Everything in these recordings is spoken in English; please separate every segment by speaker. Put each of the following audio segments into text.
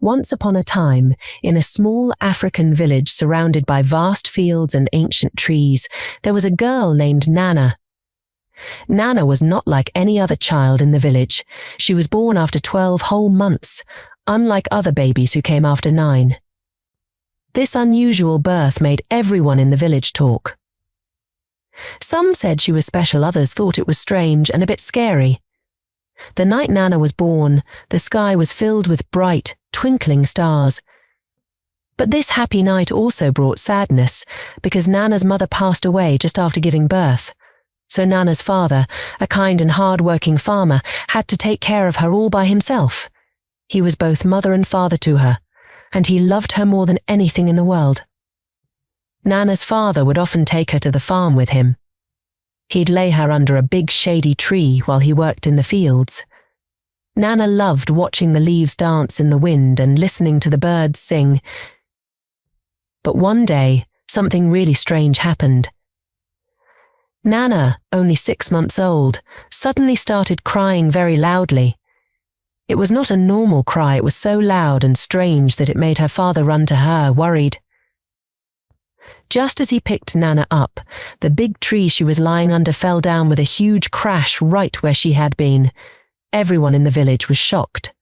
Speaker 1: Once upon a time, in a small African village surrounded by vast fields and ancient trees, there was a girl named Nana. Nana was not like any other child in the village. She was born after 12 whole months, unlike other babies who came after 9. This unusual birth made everyone in the village talk. Some said she was special, others thought it was strange and a bit scary. The night Nana was born, the sky was filled with bright, twinkling stars. But this happy night also brought sadness, because Nana's mother passed away just after giving birth. So Nana's father, a kind and hard-working farmer, had to take care of her all by himself. He was both mother and father to her, and he loved her more than anything in the world. Nana's father would often take her to the farm with him. He'd lay her under a big shady tree while he worked in the fields. Nana loved watching the leaves dance in the wind and listening to the birds sing. But one day, something really strange happened. Nana, only 6 months old, suddenly started crying very loudly. It was not a normal cry, it was so loud and strange that it made her father run to her, worried. Just as he picked Nana up, the big tree she was lying under fell down with a huge crash right where she had been. Everyone in the village was shocked.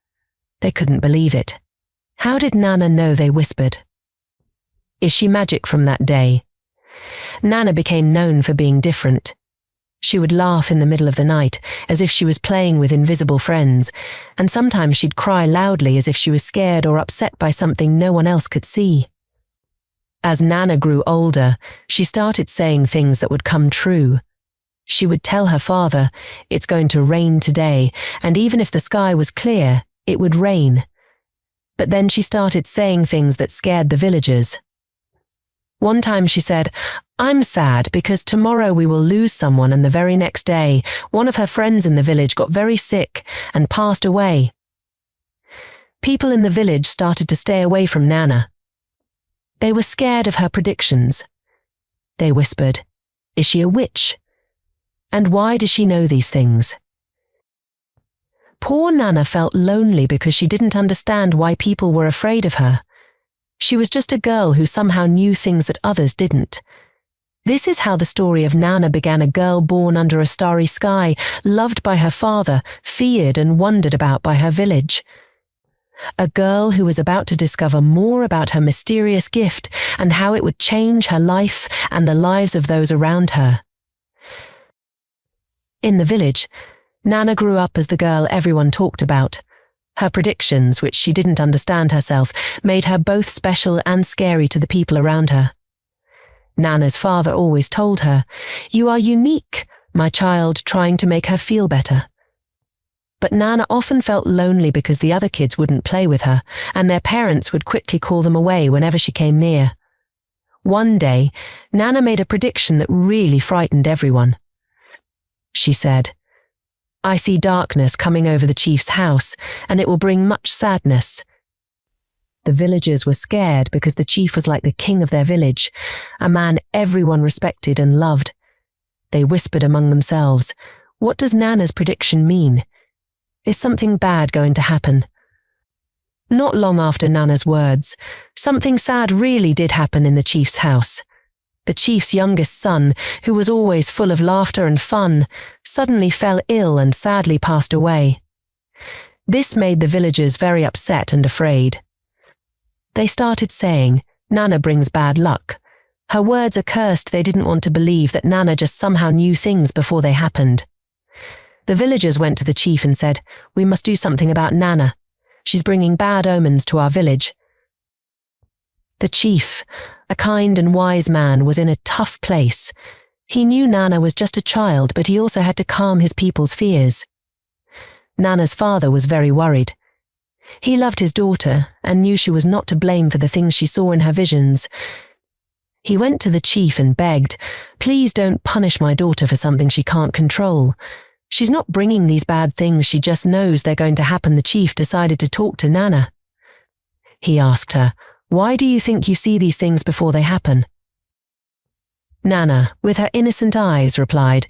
Speaker 1: They couldn't believe it. How did Nana know, they whispered. Is she magic from that day? Nana became known for being different. She would laugh in the middle of the night, as if she was playing with invisible friends, and sometimes she'd cry loudly as if she was scared or upset by something no one else could see. As Nana grew older, she started saying things that would come true. She would tell her father, "It's going to rain today," and even if the sky was clear, it would rain. But then she started saying things that scared the villagers. One time she said, "I'm sad because tomorrow we will lose someone," and the very next day, one of her friends in the village got very sick and passed away. People in the village started to stay away from Nana. They were scared of her predictions. They whispered, "Is she a witch? And why does she know these things?" Poor Nana felt lonely because she didn't understand why people were afraid of her. She was just a girl who somehow knew things that others didn't. This is how the story of Nana began, a girl born under a starry sky, loved by her father, feared and wondered about by her village. A girl who was about to discover more about her mysterious gift and how it would change her life and the lives of those around her. In the village, Nana grew up as the girl everyone talked about. Her predictions, which she didn't understand herself, made her both special and scary to the people around her. Nana's father always told her, "You are unique, my child," trying to make her feel better. But Nana often felt lonely because the other kids wouldn't play with her, and their parents would quickly call them away whenever she came near. One day, Nana made a prediction that really frightened everyone. She said, "I see darkness coming over the chief's house, and it will bring much sadness." The villagers were scared because the chief was like the king of their village, a man everyone respected and loved. They whispered among themselves, "What does Nana's prediction mean? Is something bad going to happen?" Not long after Nana's words, something sad really did happen in the chief's house. The chief's youngest son, who was always full of laughter and fun, suddenly fell ill and sadly passed away. This made the villagers very upset and afraid. They started saying, "Nana brings bad luck." Her words are cursed. They didn't want to believe that Nana just somehow knew things before they happened. The villagers went to the chief and said, "We must do something about Nana. She's bringing bad omens to our village." The chief, a kind and wise man, was in a tough place. He knew Nana was just a child, but he also had to calm his people's fears. Nana's father was very worried. He loved his daughter and knew she was not to blame for the things she saw in her visions. He went to the chief and begged, "Please don't punish my daughter for something she can't control. She's not bringing these bad things, she just knows they're going to happen." The chief decided to talk to Nana. He asked her, "Why do you think you see these things before they happen?" Nana, with her innocent eyes, replied,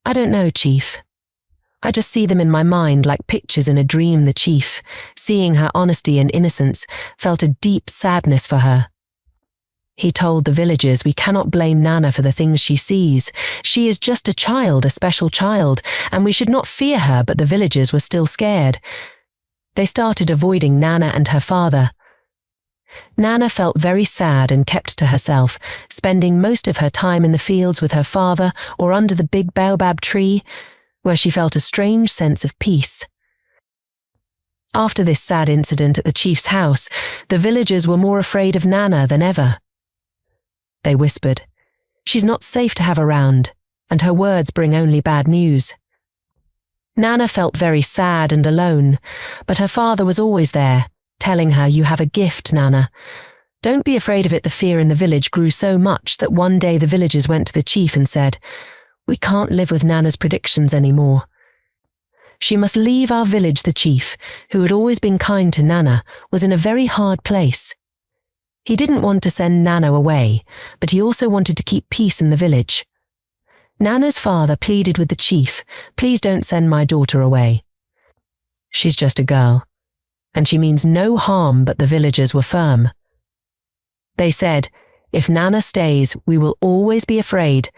Speaker 1: "I don't know, chief. I just see them in my mind like pictures in a dream." The chief, seeing her honesty and innocence, felt a deep sadness for her. He told the villagers, "We cannot blame Nana for the things she sees. She is just a child, a special child, and we should not fear her." But the villagers were still scared. They started avoiding Nana and her father. Nana felt very sad and kept to herself, spending most of her time in the fields with her father or under the big baobab tree, where she felt a strange sense of peace. After this sad incident at the chief's house, the villagers were more afraid of Nana than ever. They whispered, "She's not safe to have around, and her words bring only bad news." Nana felt very sad and alone, but her father was always there, telling her, "You have a gift, Nana. Don't be afraid of it." The fear in the village grew so much that one day the villagers went to the chief and said, "We can't live with Nana's predictions anymore. She must leave our village." The chief, who had always been kind to Nana, was in a very hard place. He didn't want to send Nana away, but he also wanted to keep peace in the village. Nana's father pleaded with the chief, "Please don't send my daughter away. She's just a girl, and she means no harm." But the villagers were firm. They said, "If Nana stays, we will always be afraid.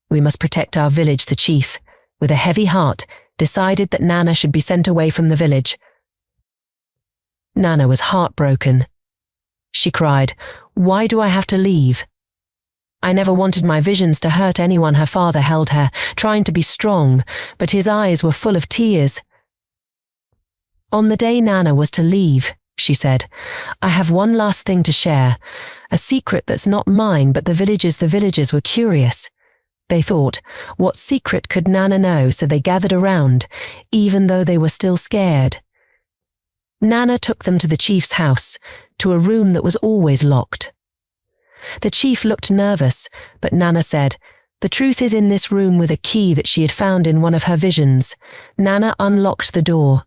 Speaker 1: We must protect our village." The chief, with a heavy heart, decided that Nana should be sent away from the village. Nana was heartbroken. She cried, "Why do I have to leave? I never wanted my visions to hurt anyone." Her father held her, trying to be strong, but his eyes were full of tears. "On the day Nana was to leave," she said, "I have one last thing to share, a secret that's not mine." But the villagers were curious. They thought, what secret could Nana know? So they gathered around, even though they were still scared. Nana took them to the chief's house, to a room that was always locked. The chief looked nervous, but Nana said, "The truth is in this room," with a key that she had found in one of her visions. Nana unlocked the door.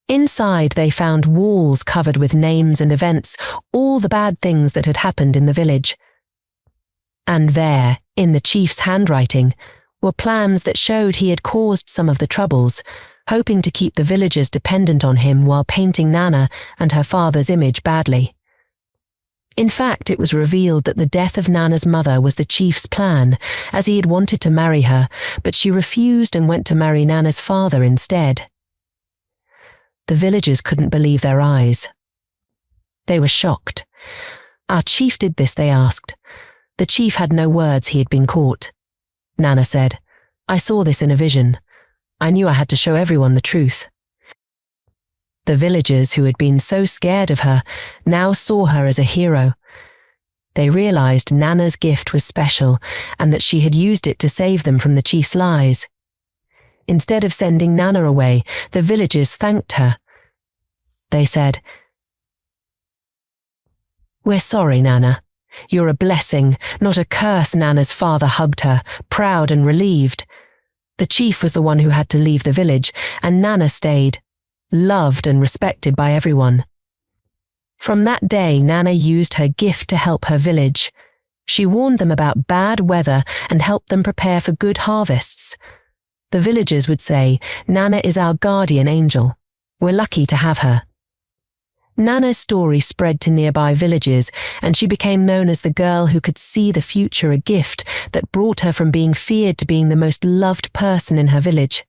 Speaker 1: Inside they found walls covered with names and events, all the bad things that had happened in the village. And there, in the chief's handwriting, were plans that showed he had caused some of the troubles, hoping to keep the villagers dependent on him while painting Nana and her father's image badly. In fact, it was revealed that the death of Nana's mother was the chief's plan, as he had wanted to marry her, but she refused and went to marry Nana's father instead. The villagers couldn't believe their eyes. They were shocked. "Our chief did this?" they asked. The chief had no words. He had been caught. Nana said, "I saw this in a vision. I knew I had to show everyone the truth." The villagers, who had been so scared of her, now saw her as a hero. They realized Nana's gift was special and that she had used it to save them from the chief's lies. Instead of sending Nana away, the villagers thanked her. They said, "We're sorry, Nana. You're a blessing, not a curse." Nana's father hugged her, proud and relieved. The chief was the one who had to leave the village, and Nana stayed, loved and respected by everyone. From that day, Nana used her gift to help her village. She warned them about bad weather and helped them prepare for good harvests. The villagers would say, "Nana is our guardian angel. We're lucky to have her." Nana's story spread to nearby villages, and she became known as the girl who could see the future, a gift that brought her from being feared to being the most loved person in her village.